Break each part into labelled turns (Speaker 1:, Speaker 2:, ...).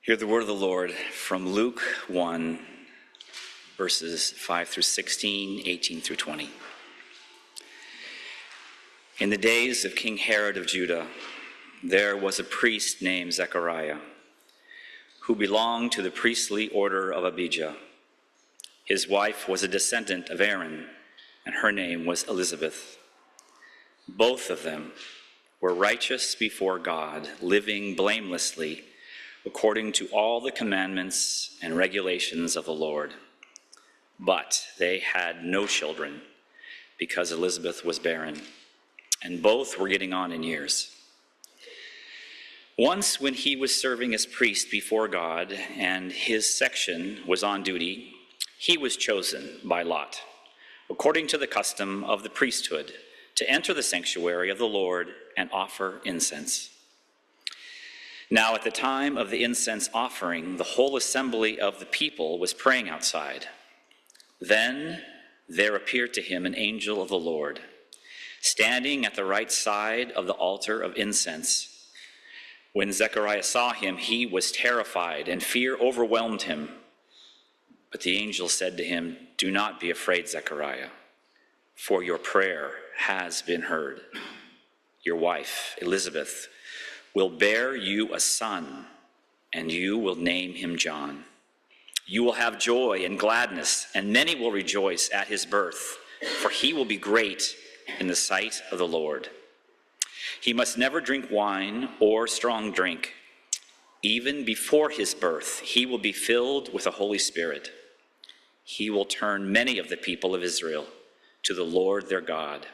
Speaker 1: Hear the word of the Lord from Luke 1, verses 5 through 16, 18 through 20. In the days of King Herod of Judah, there was a priest named Zechariah, who belonged to the priestly order of Abijah. His wife was a descendant of Aaron, and her name was Elizabeth. Both of them were righteous before God, living blamelessly according to all the commandments and regulations of the Lord. But they had no children because Elizabeth was barren, and both were getting on in years. Once, when he was serving as priest before God and his section was on duty, he was chosen by lot, according to the custom of the priesthood, to enter the sanctuary of the Lord and offer incense. Now, at the time of the incense offering, the whole assembly of the people was praying outside. Then there appeared to him an angel of the Lord, standing at the right side of the altar of incense. When Zechariah saw him, he was terrified, and fear overwhelmed him. But the angel said to him, "Do not be afraid, Zechariah, for your prayer has been heard. Your wife, Elizabeth, will bear you a son, and you will name him John. You will have joy and gladness, and many will rejoice at his birth, for he will be great in the sight of the Lord. He must never drink wine or strong drink. Even before his birth, he will be filled with the Holy Spirit. He will turn many of the people of Israel to the Lord their God."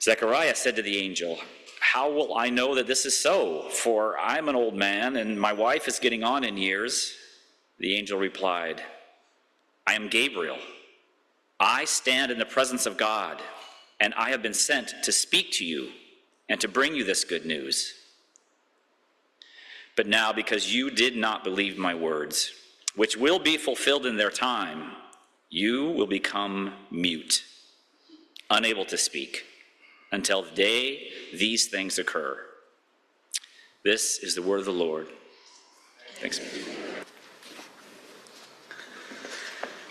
Speaker 1: Zechariah said to the angel, "How will I know that this is so? For I'm an old man, and my wife is getting on in years." The angel replied, "I am Gabriel. I stand in the presence of God, and I have been sent to speak to you and to bring you this good news. But now, because you did not believe my words, which will be fulfilled in their time, you will become mute, unable to speak, until the day these things occur." This is the word of the Lord. Thanks.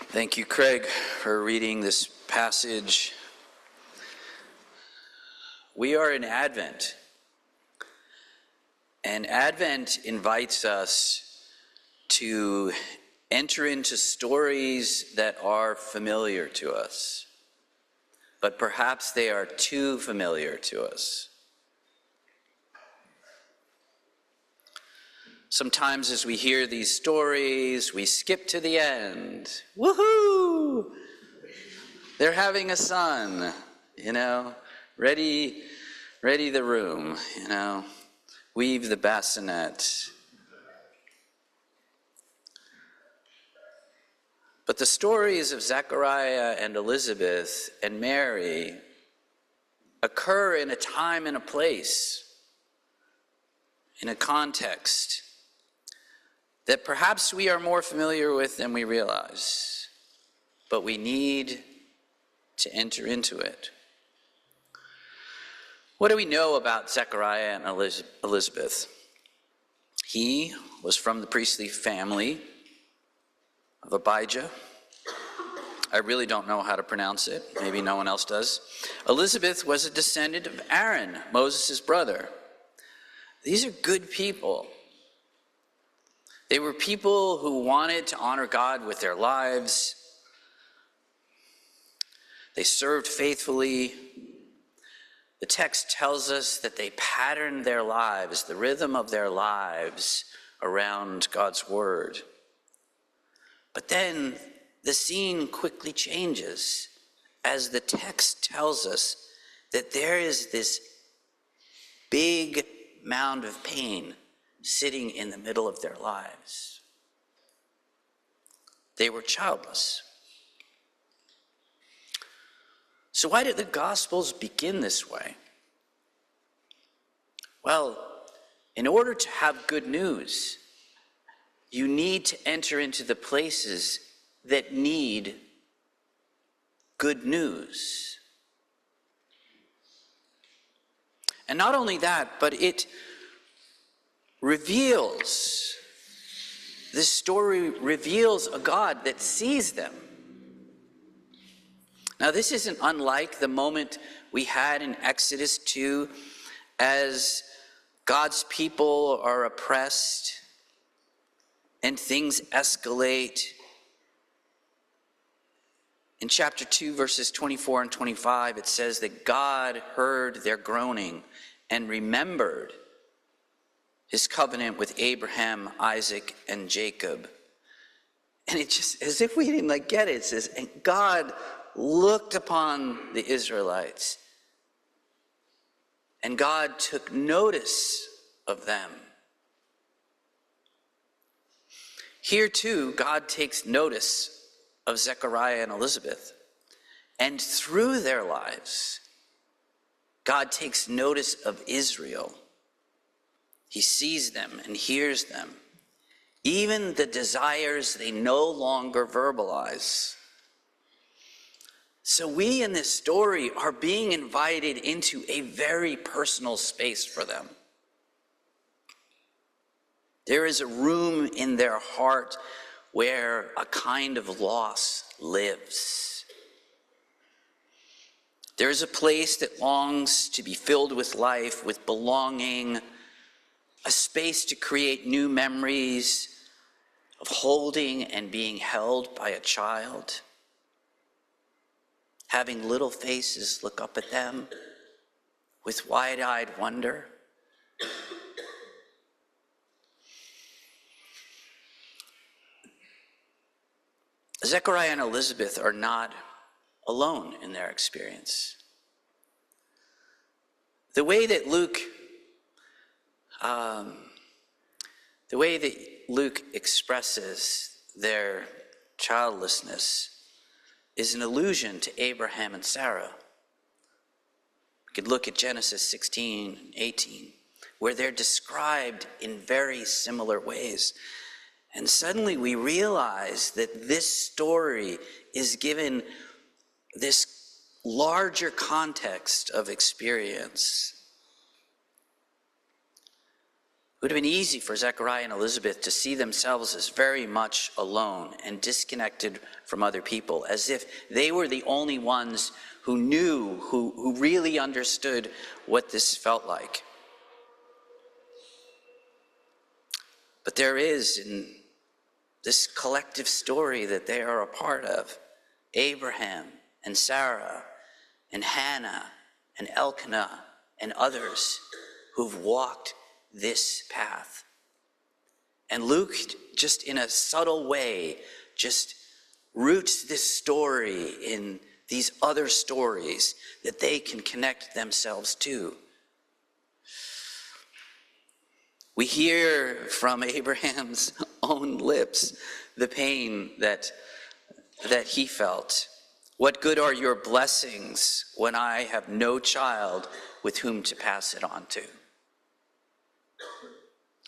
Speaker 2: Thank you, Craig, for reading this passage. We are in Advent, and Advent invites us to enter into stories that are familiar to us, but perhaps they are too familiar to us. Sometimes as we hear these stories, we skip to the end. Woohoo! They're having a son, ready the room, weave the bassinet. But the stories of Zechariah and Elizabeth and Mary occur in a time and a place, in a context that perhaps we are more familiar with than we realize, but we need to enter into it. What do we know about Zechariah and Elizabeth? He was from the priestly family of Abijah. I really don't know how to pronounce it. Maybe no one else does. Elizabeth was a descendant of Aaron, Moses' brother. These are good people. They were people who wanted to honor God with their lives. They served faithfully. The text tells us that they patterned their lives, the rhythm of their lives, around God's word. But then the scene quickly changes as the text tells us that there is this big mound of pain sitting in the middle of their lives. They were childless. So why did the Gospels begin this way? Well, in order to have good news, you need to enter into the places that need good news. And not only that, but it reveals, this story reveals a God that sees them. Now, this isn't unlike the moment we had in Exodus 2 as God's people are oppressed and things escalate. In chapter 2, verses 24 and 25, it says that God heard their groaning and remembered his covenant with Abraham, Isaac, and Jacob. And it just, as if we didn't get it, it says, and God looked upon the Israelites, and God took notice of them. Here too, God takes notice of Zechariah and Elizabeth. And through their lives, God takes notice of Israel. He sees them and hears them, even the desires they no longer verbalize. So we in this story are being invited into a very personal space for them. There is a room in their heart where a kind of loss lives. There is a place that longs to be filled with life, with belonging, a space to create new memories of holding and being held by a child, having little faces look up at them with wide-eyed wonder. Zechariah and Elizabeth are not alone in their experience. The way that Luke expresses their childlessness is an allusion to Abraham and Sarah. We could look at Genesis 16 and 18, where they're described in very similar ways. And suddenly we realize that this story is given this larger context of experience. It would have been easy for Zechariah and Elizabeth to see themselves as very much alone and disconnected from other people, as if they were the only ones who knew, who really understood what this felt like. But there is in this collective story that they are a part of, Abraham and Sarah and Hannah and Elkanah and others who've walked this path. And Luke, just in a subtle way, just roots this story in these other stories that they can connect themselves to. We hear from Abraham's own lips the pain that he felt. What good are your blessings when I have no child with whom to pass it on to?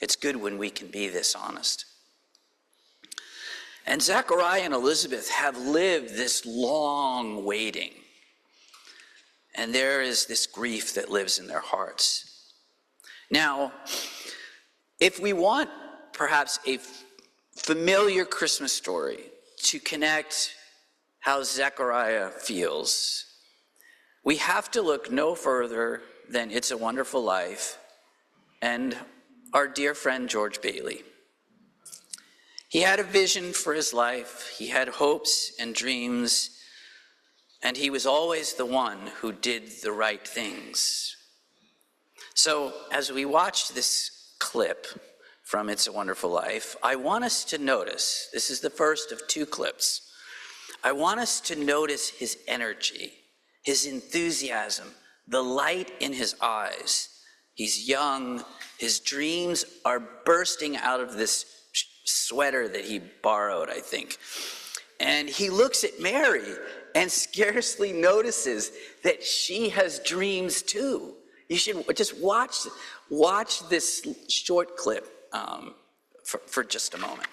Speaker 2: It's good when we can be this honest. And Zechariah and Elizabeth have lived this long waiting. And there is this grief that lives in their hearts. Now, if we want perhaps a familiar Christmas story to connect how Zechariah feels, we have to look no further than It's a Wonderful Life and our dear friend George Bailey. He had a vision for his life, he had hopes and dreams, and he was always the one who did the right things. So as we watch this clip from It's a Wonderful Life, I want us to notice, this is the first of two clips, I want us to notice his energy, his enthusiasm, the light in his eyes. He's young, his dreams are bursting out of this sweater that he borrowed, I think. And he looks at Mary and scarcely notices that she has dreams too. You should just watch this short clip for just a moment.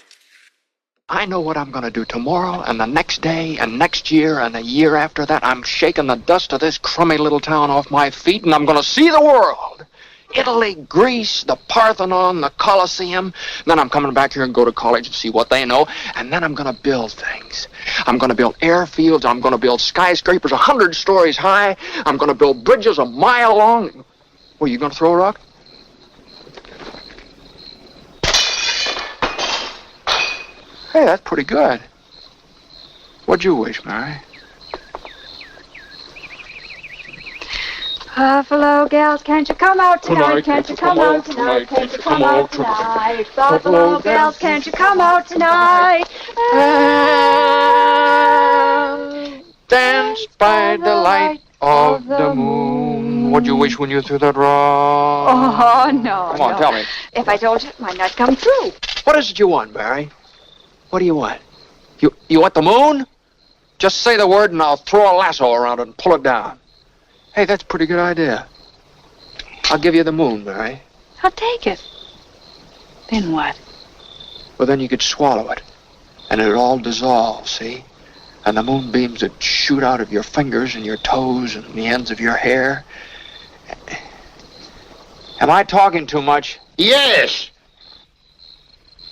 Speaker 3: I know what I'm going to do tomorrow and the next day and next year and a year after that. I'm shaking the dust of this crummy little town off my feet and I'm going to see the world. Italy, Greece, the Parthenon, the Colosseum. Then I'm coming back here and go to college and see what they know. And then I'm going to build things. I'm going to build airfields. I'm going to build skyscrapers 100 stories high. I'm going to build bridges a mile long. What, you going to throw a rock? Hey, that's pretty good. What'd you wish, Mary?
Speaker 4: Buffalo gals, can't you come out tonight? Can't you come out tonight? Can't you come out tonight? Buffalo gals, can't you come out tonight?
Speaker 3: And dance by the light of the moon. What'd you wish when you threw that rock?
Speaker 4: Oh, no.
Speaker 3: Come on, tell me.
Speaker 4: If I told you, it might not come true.
Speaker 3: What is it you want, Mary? What do you want? You want the moon? Just say the word and I'll throw a lasso around it and pull it down. Hey, that's a pretty good idea. I'll give you the moon, Mary.
Speaker 4: I'll take it. Then what?
Speaker 3: Well, then you could swallow it. And it'd all dissolve, see? And the moonbeams would shoot out of your fingers and your toes and the ends of your hair. Am I talking too much?
Speaker 5: Yes.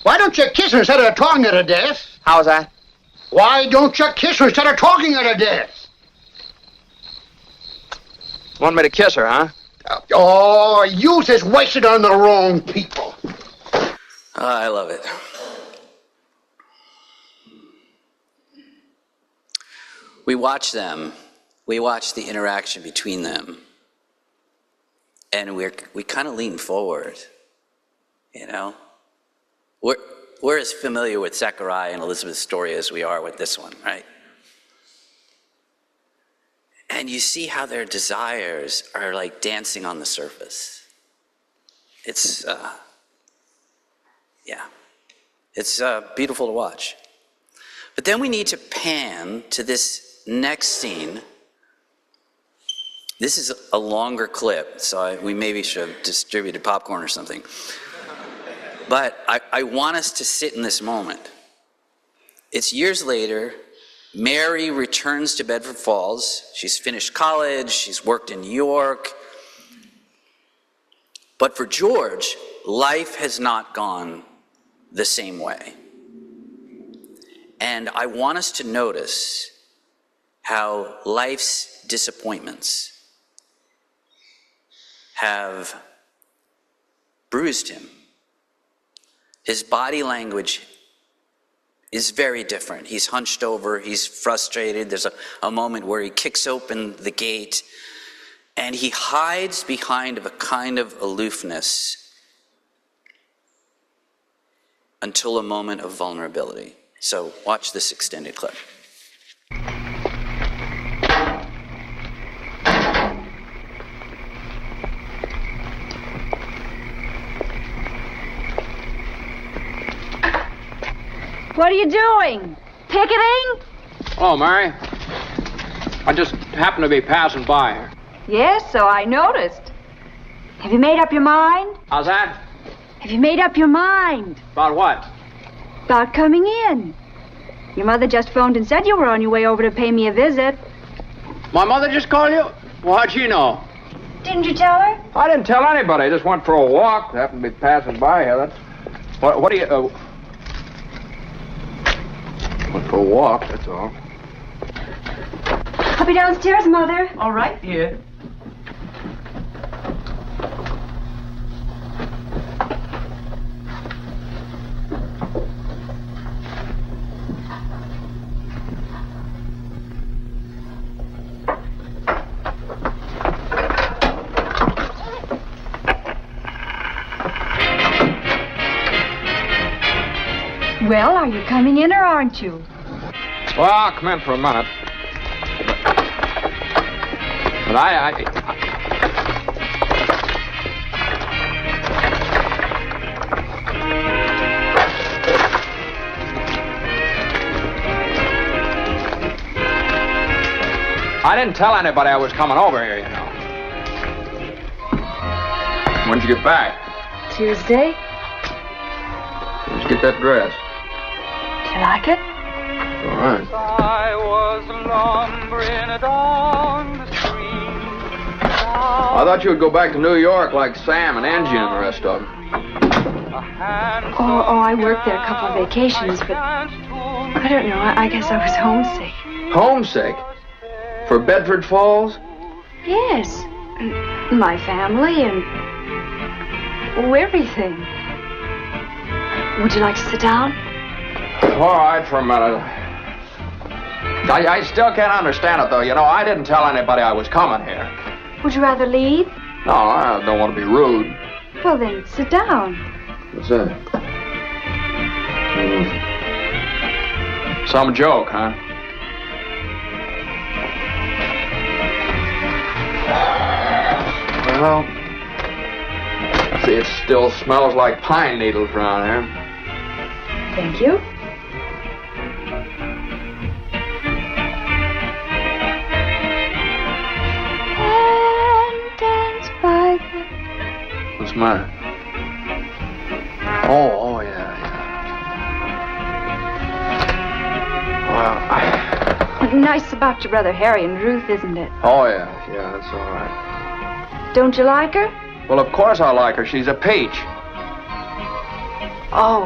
Speaker 5: Why don't you kiss her instead of talking her to death?
Speaker 3: How's that?
Speaker 5: Why don't you kiss her instead of talking her to death?
Speaker 3: Want me to kiss her, huh?
Speaker 5: Oh, youth is wasted on the wrong people.
Speaker 2: I love it. We watch them. We watch the interaction between them. And we kind of lean forward, you know? We're as familiar with Zechariah and Elizabeth's story as we are with this one, right? And you see how their desires are like dancing on the surface. It's beautiful to watch. But then we need to pan to this next scene. This is a longer clip, so we maybe should have distributed popcorn or something. But I want us to sit in this moment. It's years later. Mary returns to Bedford Falls. She's finished college. She's worked in New York. But for George, life has not gone the same way. And I want us to notice how life's disappointments have bruised him. His body language is very different. He's hunched over, he's frustrated. There's a moment where he kicks open the gate and he hides behind a kind of aloofness until a moment of vulnerability. So watch this extended clip.
Speaker 4: What are you doing? Picketing?
Speaker 3: Oh, Mary. I just happened to be passing by her.
Speaker 4: Yes, so I noticed. Have you made up your mind?
Speaker 3: How's that?
Speaker 4: Have you made up your mind?
Speaker 3: About what?
Speaker 4: About coming in. Your mother just phoned and said you were on your way over to pay me a visit.
Speaker 3: My mother just called you? Well, how'd she know?
Speaker 4: Didn't you tell her?
Speaker 3: I didn't tell anybody. I just went for a walk. Happened to be passing by here. That's... What do you... Went for a walk, that's all.
Speaker 4: I'll be downstairs, Mother.
Speaker 6: All right, dear.
Speaker 4: Well, are you coming in or aren't you?
Speaker 3: Well, I'll come in for a minute. But I didn't tell anybody I was coming over here, you know. When'd you get back?
Speaker 4: Tuesday.
Speaker 3: Let's get that dress.
Speaker 4: Do you like it?
Speaker 3: All right.
Speaker 7: I was lumbering down the street.
Speaker 3: I thought you would go back to New York like Sam and Angie and the rest of them.
Speaker 4: Oh, I worked there a couple of vacations, but I don't know. I guess I was homesick.
Speaker 3: Homesick? For Bedford Falls?
Speaker 4: Yes. And my family and everything. Would you like to sit down?
Speaker 3: All right, for a minute. I still can't understand it, though. You know, I didn't tell anybody I was coming here.
Speaker 4: Would you rather leave?
Speaker 3: No, I don't want to be rude.
Speaker 4: Well, then, sit down.
Speaker 3: What's that? Some joke, huh? Well, see, it still smells like pine needles around here.
Speaker 4: Thank you. And dance by the...
Speaker 3: What's the matter? Oh, yeah. Well,
Speaker 4: Nice about your brother Harry and Ruth, isn't it?
Speaker 3: oh, yeah, that's all right.
Speaker 4: Don't you like her?
Speaker 3: Well, of course I like her. She's a peach.
Speaker 4: Oh,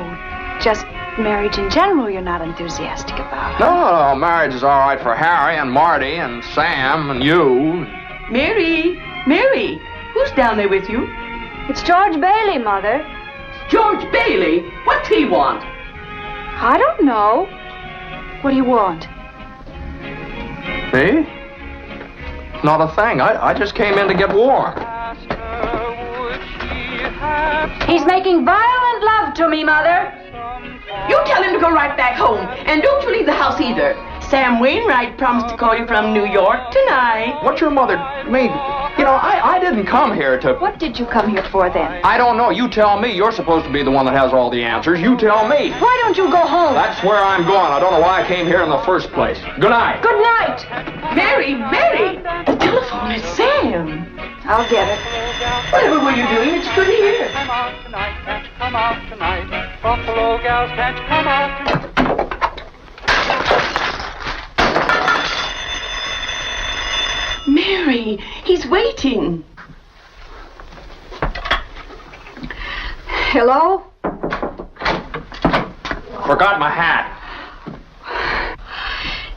Speaker 4: just marriage in general you're not enthusiastic about.
Speaker 3: No, marriage is all right for Harry and Marty and Sam and you.
Speaker 6: Mary, who's down there with you?
Speaker 4: It's George Bailey, Mother.
Speaker 6: George Bailey? What's he want?
Speaker 4: I don't know. What do you want?
Speaker 3: Me? Not a thing. I just came in to get warm.
Speaker 4: He's making violent love to me, Mother.
Speaker 6: You tell him to go right back home, and don't you leave the house either. Sam Wainwright promised to call you from New York tonight.
Speaker 3: What's your mother mean? You know, I didn't come here to...
Speaker 4: What did you come here for, then?
Speaker 3: I don't know. You tell me. You're supposed to be the one that has all the answers. You tell me.
Speaker 4: Why don't you go home?
Speaker 3: That's where I'm going. I don't know why I came here in the first place. Good night.
Speaker 4: Good night.
Speaker 6: Mary, the telephone is Sam.
Speaker 4: I'll get it.
Speaker 6: Whatever were you doing? It's good here.
Speaker 7: Come out tonight, can't you come out tonight? Buffalo gals, can't you come out tonight?
Speaker 6: Mary, he's waiting.
Speaker 4: Hello?
Speaker 3: Forgot my hat.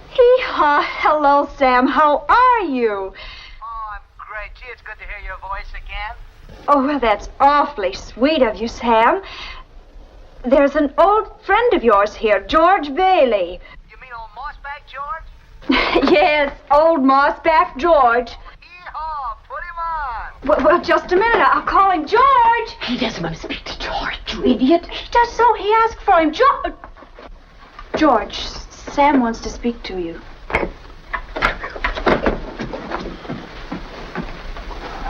Speaker 4: Hee-haw. Hello, Sam. How are you?
Speaker 8: Oh, I'm great. Gee, it's good to hear your voice again.
Speaker 4: Oh, well, that's awfully sweet of you, Sam. There's an old friend of yours here, George Bailey.
Speaker 8: You mean old Mossback George?
Speaker 4: Yes, old Mossback George.
Speaker 8: Yee-haw, put him on.
Speaker 4: Well, just a minute. I'll call him George.
Speaker 6: He doesn't want to speak to George.
Speaker 4: You idiot. He does so. He asked for him. George, Sam wants to speak to you.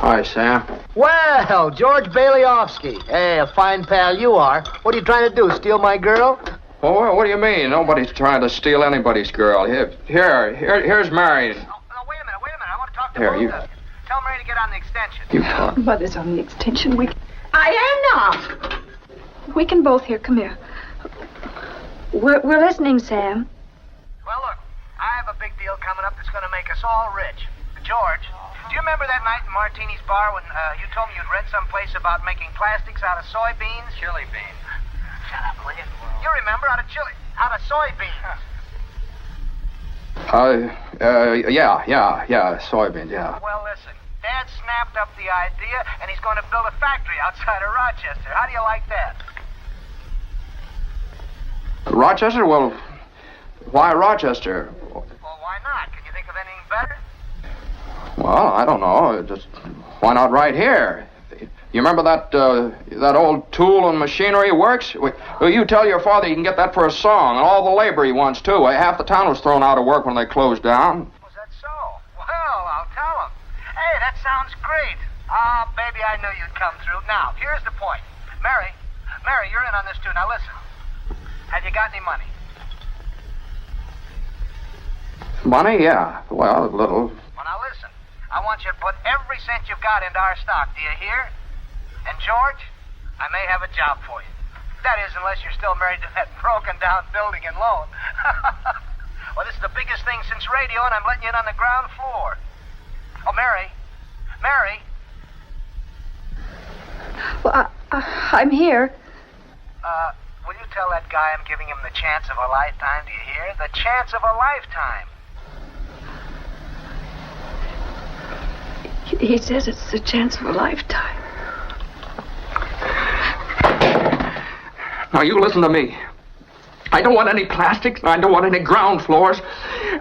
Speaker 3: Hi, Sam.
Speaker 5: Well, George Baileyovsky. Hey, a fine pal you are. What are you trying to do, steal my girl?
Speaker 3: Oh, what do you mean? Nobody's trying to steal anybody's girl. Here's Mary.
Speaker 8: Oh, no, wait a minute. I want to talk to
Speaker 3: Here,
Speaker 8: both
Speaker 3: you-
Speaker 8: of you. Tell Mary to get on the extension.
Speaker 3: You talk.
Speaker 4: Mother's on the extension.
Speaker 6: I am not.
Speaker 4: We can both hear. Come here. We're listening, Sam.
Speaker 8: Well, look, I have a big deal coming up that's going to make us all rich. George, do you remember that night in Martini's bar when you told me you'd read someplace about making plastics out of soybeans? Chili beans. Shut up, will you? You remember, out of soybeans.
Speaker 3: Yeah, soybeans, yeah.
Speaker 8: Well, listen, Dad snapped up the idea, and he's going to build a factory outside of Rochester. How do you like that?
Speaker 3: Rochester? Well, why Rochester?
Speaker 8: Well, why not? Can you think of anything better?
Speaker 3: Well, I don't know. Just why not right here? You remember that old tool and machinery works? Well, you tell your father you can get that for a song, and all the labor he wants, too. Half the town was thrown out of work when they closed down.
Speaker 8: Was that so? Well, I'll tell him. Hey, that sounds great. Ah, baby, I knew you'd come through. Now, here's the point. Mary, you're in on this, too. Now, listen. Have you got any money?
Speaker 3: Money? Yeah. Well, a little.
Speaker 8: Well, now, listen. I want you to put every cent you've got into our stock. Do you hear? And, George, I may have a job for you. That is, unless you're still married to that broken-down building and loan. Well, this is the biggest thing since radio, and I'm letting you in on the ground floor. Oh, Mary, Mary?
Speaker 4: Well, I'm here.
Speaker 8: Will you tell that guy I'm giving him the chance of a lifetime? Do you hear? The chance of a lifetime.
Speaker 4: He says it's the chance of a lifetime.
Speaker 3: Now, you listen to me. I don't want any plastics, I don't want any ground floors,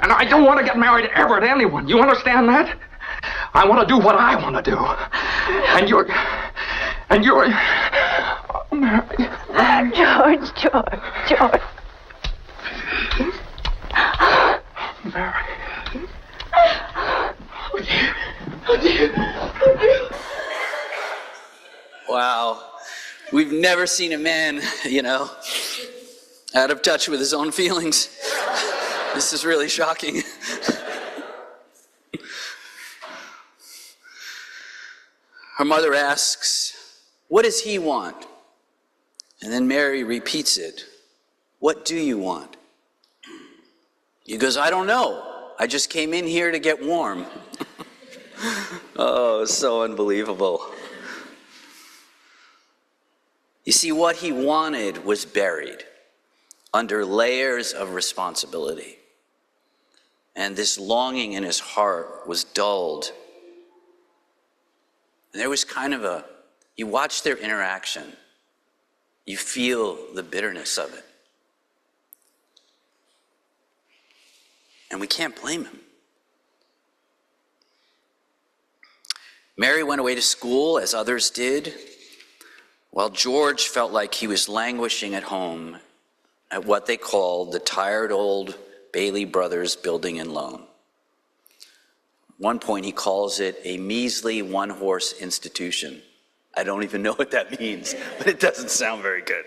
Speaker 3: and I don't want to get married ever to anyone. You understand that? I want to do what I want to do. And you're... Mary.
Speaker 4: George.
Speaker 3: Mary.
Speaker 2: Wow. We've never seen a man, out of touch with his own feelings. This is really shocking. Her mother asks, "What does he want?" And then Mary repeats it. "What do you want?" He goes, "I don't know. I just came in here to get warm." Oh, so unbelievable. You see, what he wanted was buried under layers of responsibility. And this longing in his heart was dulled. And there was you watch their interaction, you feel the bitterness of it. And we can't blame him. Mary went away to school, as others did, while George felt like he was languishing at home at what they called the tired old Bailey Brothers building and loan. At one point he calls it a measly one-horse institution. I don't even know what that means, but it doesn't sound very good.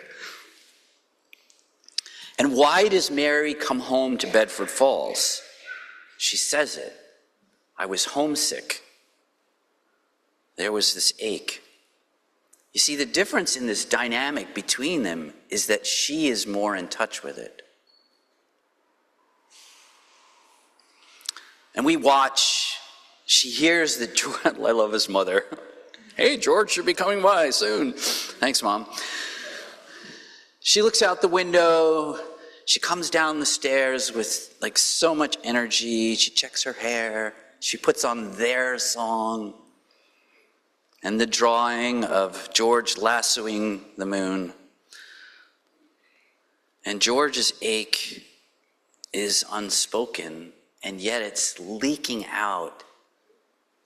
Speaker 2: And why does Mary come home to Bedford Falls? She says it. I was homesick. There was this ache. You see, the difference in this dynamic between them is that she is more in touch with it. And we watch, she hears that George, I love his mother. "Hey, George, you'll be coming by soon." Thanks, Mom. She looks out the window. She comes down the stairs with so much energy. She checks her hair. She puts on their song. And the drawing of George lassoing the moon. And George's ache is unspoken, and yet it's leaking out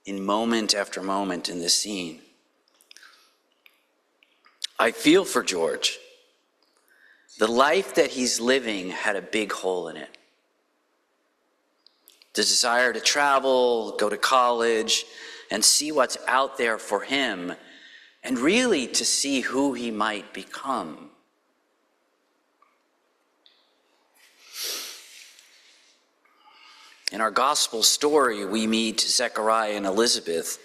Speaker 2: in moment after moment in this scene. I feel for George. The life that he's living had a big hole in it. The desire to travel, go to college, and see what's out there for him, and really to see who he might become. In our gospel story, we meet Zechariah and Elizabeth,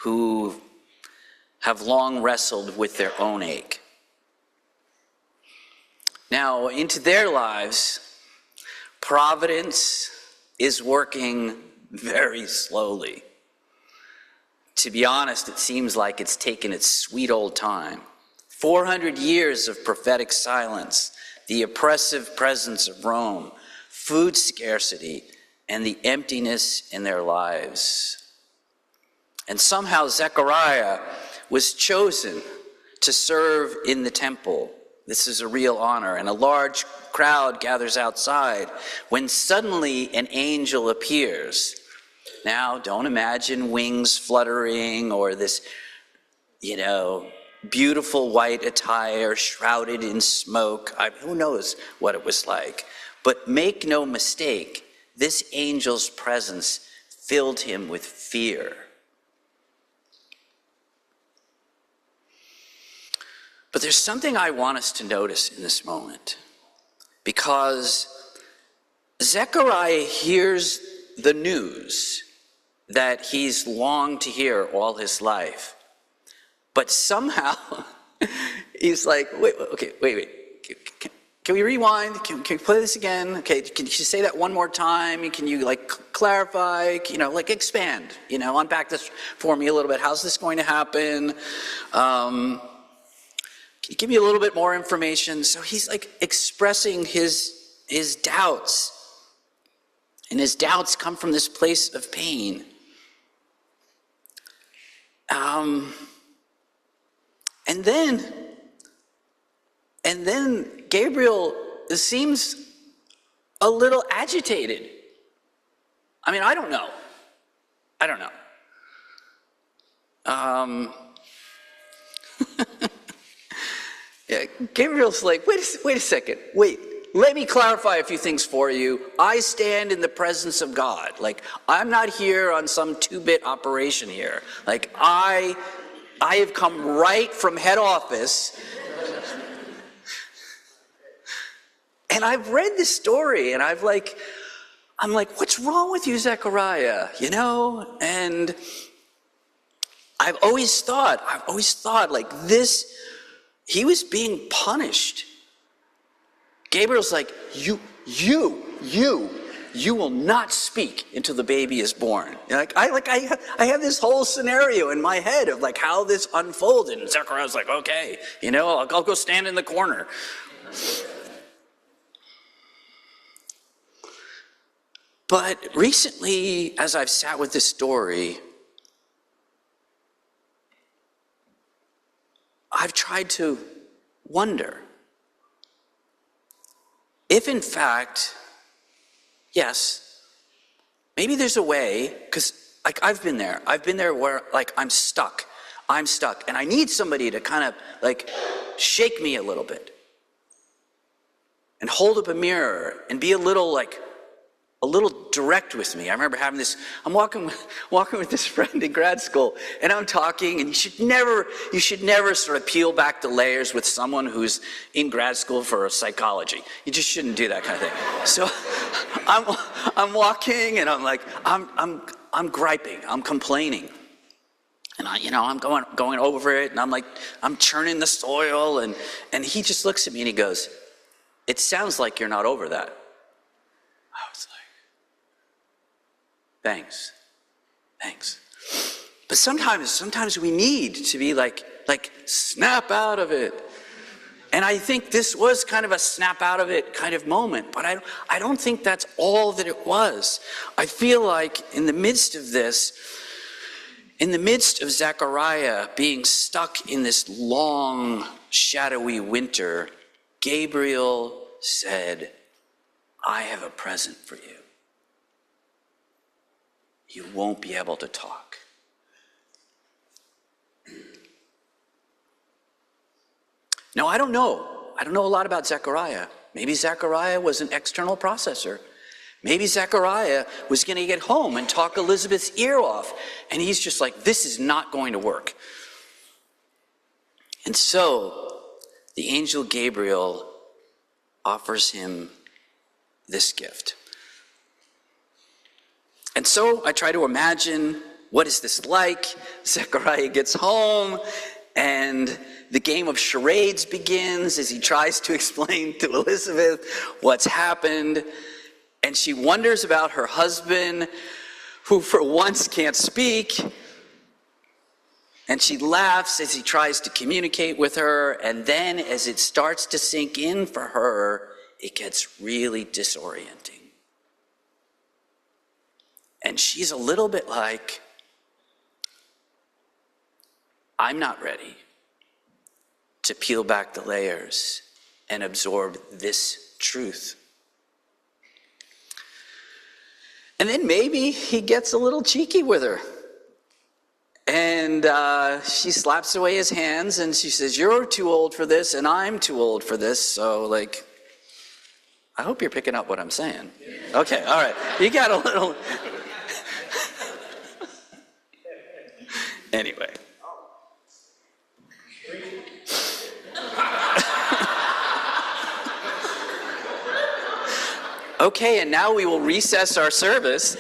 Speaker 2: who have long wrestled with their own ache. Now, into their lives, providence is working very slowly. To be honest, it seems like it's taken its sweet old time. 400 years of prophetic silence, the oppressive presence of Rome, food scarcity, and the emptiness in their lives. And somehow Zechariah was chosen to serve in the temple. This is a real honor, and a large crowd gathers outside when suddenly an angel appears. Now, don't imagine wings fluttering or this, beautiful white attire shrouded in smoke. Who knows what it was like? But make no mistake, this angel's presence filled him with fear. But there's something I want us to notice in this moment, because Zechariah hears the news that he's longed to hear all his life. But somehow he's like, wait. Can we rewind? Can we play this again? Okay, can you say that one more time? Can you like clarify, like expand, unpack this for me a little bit. How's this going to happen? Can you give me a little bit more information? So he's like expressing his doubts. And his doubts come from this place of pain. And then Gabriel seems a little agitated. I mean, I don't know. Yeah, Gabriel's like, wait a second. Wait, let me clarify a few things for you. I stand in the presence of God. Like, I'm not here on some 2-bit operation here. Like, I have come right from head office. And I've read this story, and I'm like, what's wrong with you, Zechariah? And I've always thought like this, he was being punished. Gabriel's like, you will not speak until the baby is born. I have this whole scenario in my head of like how this unfolded. And Zechariah's like, okay, I'll go stand in the corner. But recently, as I've sat with this story, I've tried to wonder if in fact, yes, maybe there's a way, because like I've been there where like I'm stuck, and I need somebody to kind of like shake me a little bit and hold up a mirror and be a little direct with me. I remember having this, I'm walking with this friend in grad school, and I'm talking, and you should never sort of peel back the layers with someone who's in grad school for psychology. You just shouldn't do that kind of thing. So I'm walking, and I'm like, I'm griping, I'm complaining. And I'm going over it, and I'm churning the soil, and he just looks at me and he goes, "It sounds like you're not over that." I was like, thanks. But sometimes we need to be like snap out of it. And I think this was kind of a snap out of it kind of moment, but I don't think that's all that it was. I feel like in the midst of this, in the midst of Zechariah being stuck in this long, shadowy winter, Gabriel said, "I have a present for you. You won't be able to talk." Now, I don't know a lot about Zechariah. Maybe Zechariah was an external processor. Maybe Zechariah was going to get home and talk Elizabeth's ear off. And he's just like, this is not going to work. And so the angel Gabriel offers him this gift. And so I try to imagine, what is this like? Zechariah gets home, and the game of charades begins as he tries to explain to Elizabeth what's happened. And she wonders about her husband, who for once can't speak. And she laughs as he tries to communicate with her. And then as it starts to sink in for her, it gets really disorienting. And she's a little bit like, I'm not ready to peel back the layers and absorb this truth. And then maybe he gets a little cheeky with her. And she slaps away his hands and she says, "You're too old for this and I'm too old for this." So I hope you're picking up what I'm saying. Okay, all right. You got a little... Anyway. Okay, and now we will recess our service.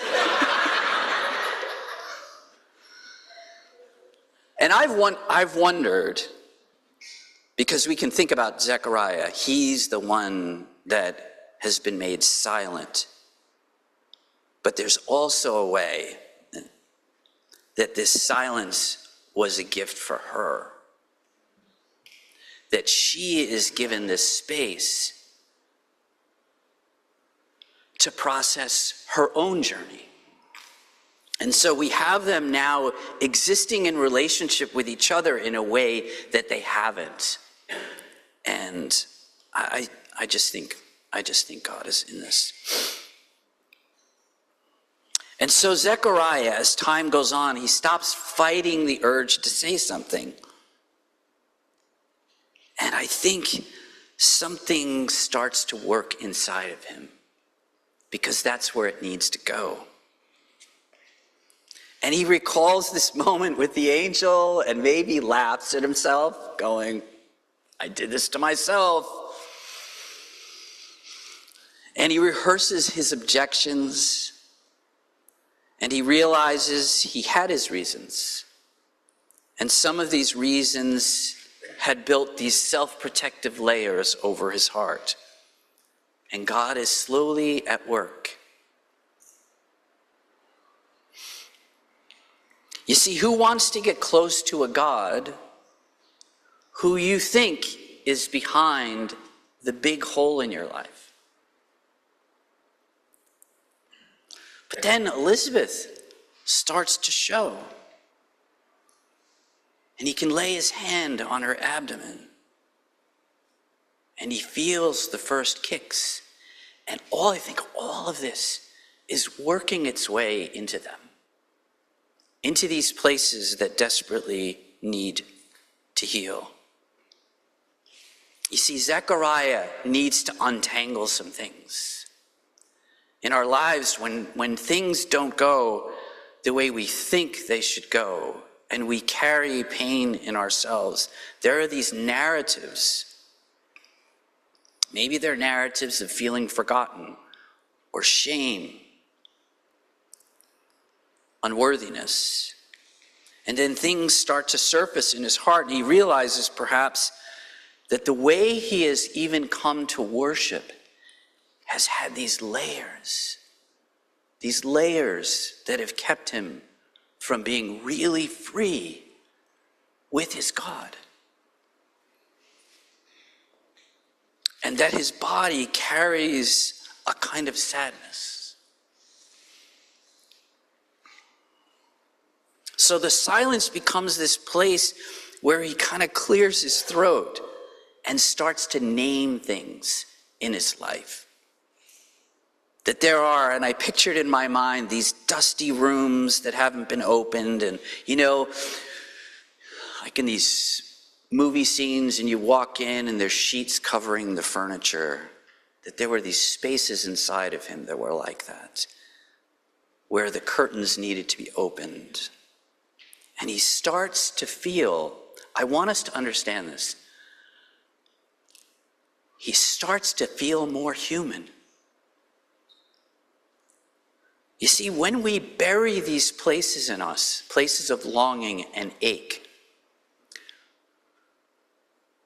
Speaker 2: And I've wondered, Because we can think about Zechariah. He's the one that has been made silent. But there's also a way that this silence was a gift for her. That she is given this space to process her own journey. And so we have them now existing in relationship with each other in a way that they haven't. And I just think God is in this. And so Zechariah, as time goes on, he stops fighting the urge to say something. And I think something starts to work inside of him, because that's where it needs to go. And he recalls this moment with the angel and maybe laughs at himself, going, I did this to myself. And he rehearses his objections, and he realizes he had his reasons. And some of these reasons had built these self-protective layers over his heart. And God is slowly at work. You see, who wants to get close to a God who you think is behind the big hole in your life? But then Elizabeth starts to show. And he can lay his hand on her abdomen. And he feels the first kicks. And I think all of this is working its way into them. Into these places that desperately need to heal. You see, Zechariah needs to untangle some things. In our lives, when things don't go the way we think they should go, and we carry pain in ourselves, there are these narratives. Maybe they're narratives of feeling forgotten, or shame, unworthiness. And then things start to surface in his heart, and he realizes perhaps that the way he has even come to worship has had these layers that have kept him from being really free with his God. And that his body carries a kind of sadness. So the silence becomes this place where he kind of clears his throat and starts to name things in his life. That there are, and I pictured in my mind, these dusty rooms that haven't been opened. And, like in these movie scenes, and you walk in and there's sheets covering the furniture, that there were these spaces inside of him that were like that, where the curtains needed to be opened. And he starts to feel, I want us to understand this, he starts to feel more human. You see, when we bury these places in us, places of longing and ache,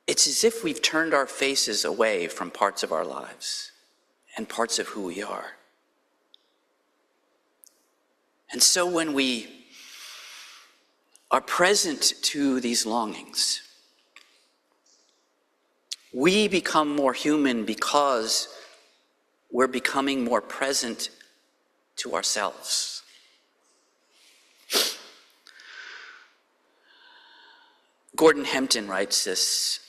Speaker 2: it's as if we've turned our faces away from parts of our lives and parts of who we are. And so when we are present to these longings, we become more human because we're becoming more present to ourselves. Gordon Hempton writes this: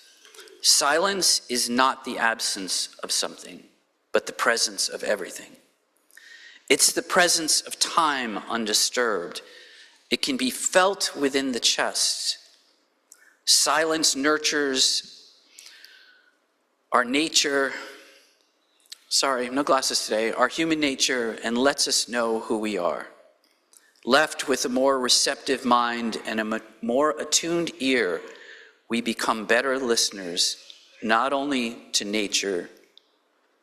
Speaker 2: silence is not the absence of something, but the presence of everything. It's the presence of time undisturbed. It can be felt within the chest. Silence nurtures our nature. Sorry, no glasses today. Our human nature, and lets us know who we are. Left with a more receptive mind and a more attuned ear, we become better listeners, not only to nature,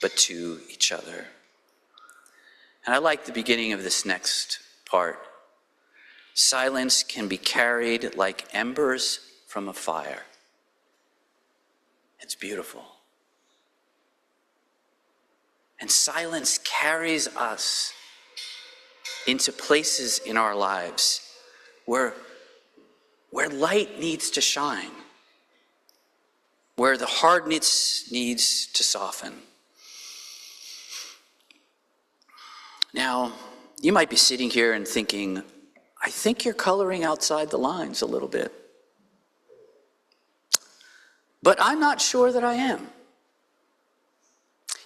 Speaker 2: but to each other. And I like the beginning of this next part. Silence can be carried like embers from a fire. It's beautiful. And silence carries us into places in our lives where light needs to shine, where the hardness needs to soften. Now, you might be sitting here and thinking, I think you're coloring outside the lines a little bit. But I'm not sure that I am.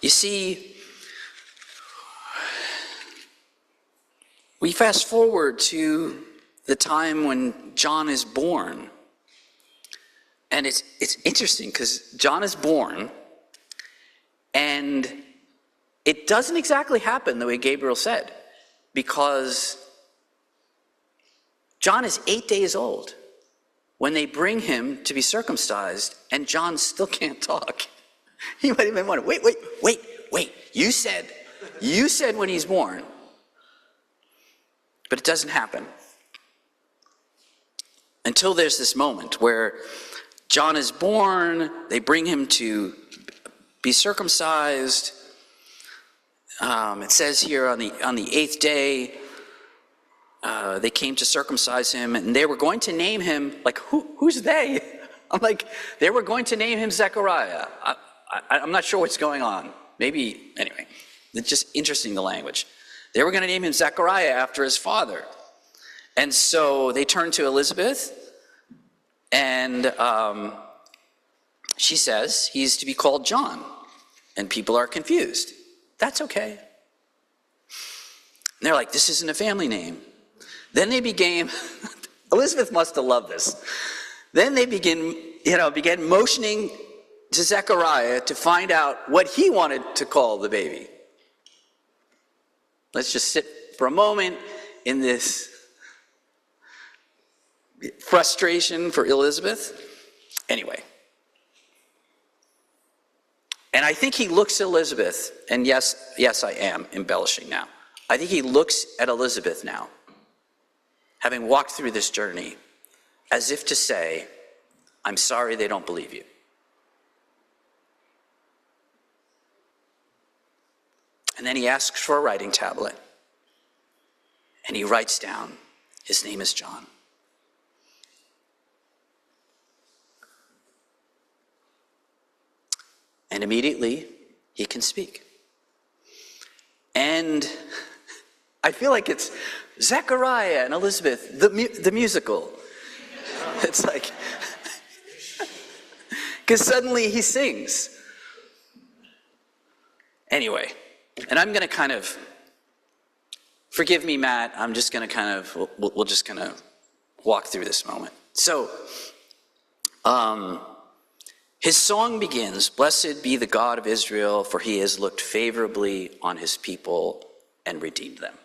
Speaker 2: You see, we fast forward to the time when John is born. And it's interesting because John is born, and it doesn't exactly happen the way Gabriel said, because John is 8 days old when they bring him to be circumcised, and John still can't talk. You might even wonder, wait, you said when he's born. But it doesn't happen until there's this moment where John is born, they bring him to be circumcised. It says here on the 8th day, they came to circumcise him, and they were going to name him, like, who's they? I'm like, they were going to name him Zechariah. I'm not sure what's going on. Maybe, anyway, it's just interesting, the language. They were going to name him Zechariah after his father. And so they turned to Elizabeth, and she says he's to be called John. And people are confused. That's okay. And they're like, this isn't a family name. Then they began, Elizabeth must have loved this. Then they began motioning to Zechariah to find out what he wanted to call the baby. Let's just sit for a moment in this frustration for Elizabeth. Anyway. And I think he looks at Elizabeth, and yes, I am embellishing now. I think he looks at Elizabeth now, having walked through this journey, as if to say, I'm sorry they don't believe you. And then he asks for a writing tablet, and he writes down, his name is John. And immediately, he can speak. And I feel like it's Zechariah and Elizabeth, the musical. It's like, because suddenly he sings. Anyway, and I'm going to kind of, forgive me, Matt, I'm just going to kind of, we'll just kind of walk through this moment. So, his song begins, "Blessed be the God of Israel, for he has looked favorably on his people and redeemed them."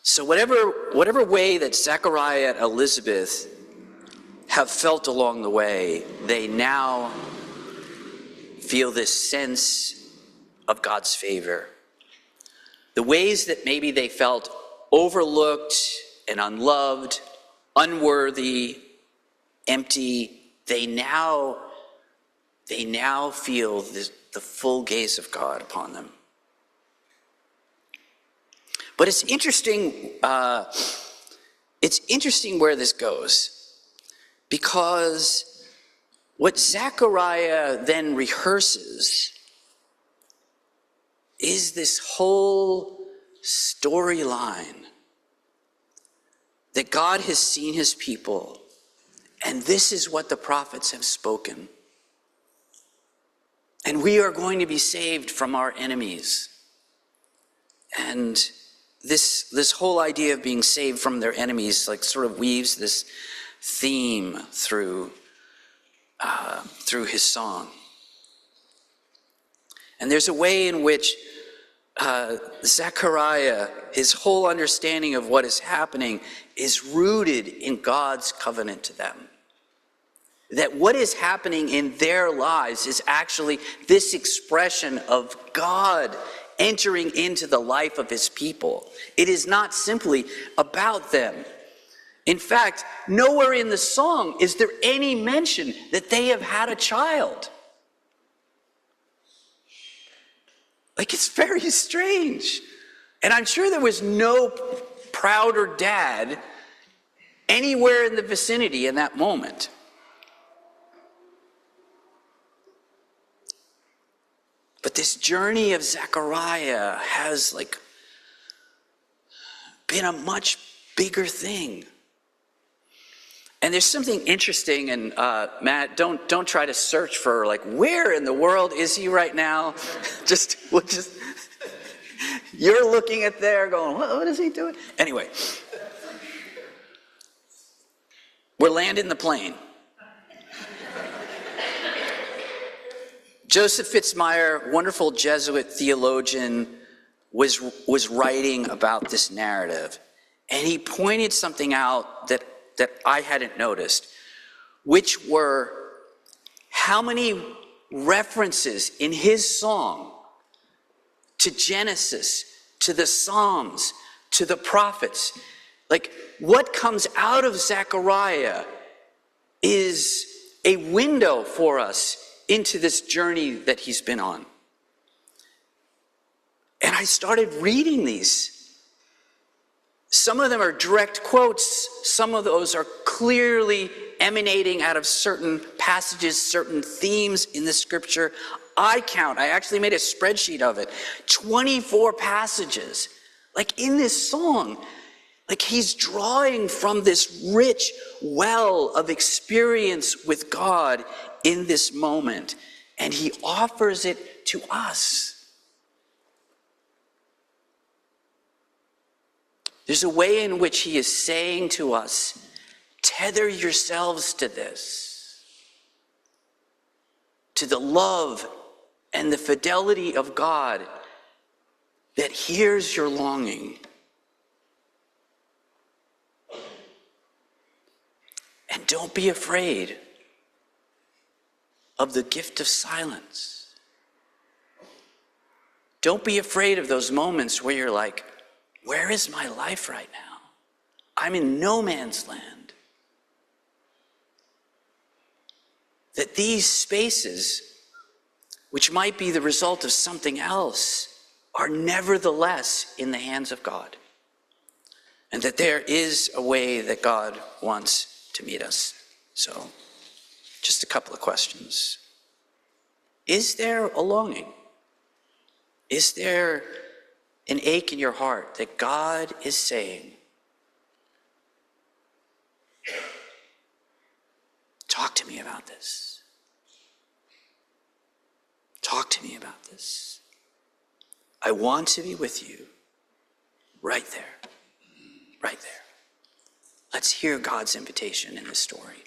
Speaker 2: So whatever way that Zechariah and Elizabeth have felt along the way, they now feel this sense of God's favor. The ways that maybe they felt overlooked and unloved, unworthy, empty, they now feel the full gaze of God upon them. But it's interesting where this goes, because what Zechariah then rehearses is this whole storyline that God has seen his people, and this is what the prophets have spoken. And we are going to be saved from our enemies. And this whole idea of being saved from their enemies like sort of weaves this theme through his song. And there's a way in which Zechariah, his whole understanding of what is happening is rooted in God's covenant to them. That what is happening in their lives is actually this expression of God entering into the life of his people. It is not simply about them. In fact, nowhere in the song is there any mention that they have had a child. Like, it's very strange. And I'm sure there was no prouder dad anywhere in the vicinity in that moment. But this journey of Zechariah has been a much bigger thing. And there's something interesting, and Matt, don't try to search for where in the world is he right now? We'll just you're looking at there going, what is he doing? Anyway, we're landing the plane. Joseph Fitzmyer, wonderful Jesuit theologian, was writing about this narrative, and he pointed something out that I hadn't noticed, which were how many references in his song to Genesis, to the Psalms, to the prophets. What comes out of Zechariah is a window for us into this journey that he's been on. And I started reading these. Some of them are direct quotes. Some of those are clearly emanating out of certain passages, certain themes in the scripture. I actually made a spreadsheet of it, 24 passages. In this song, he's drawing from this rich well of experience with God in this moment, and he offers it to us. There's a way in which he is saying to us, tether yourselves to this, to the love and the fidelity of God that hears your longing. And don't be afraid of the gift of silence. Don't be afraid of those moments where you're like, where is my life right now? I'm in no man's land. That these spaces, which might be the result of something else, are nevertheless in the hands of God. And that there is a way that God wants to meet us. So, just a couple of questions. Is there a longing? Is there an ache in your heart that God is saying, talk to me about this. Talk to me about this. I want to be with you right there. Right there. Let's hear God's invitation in this story.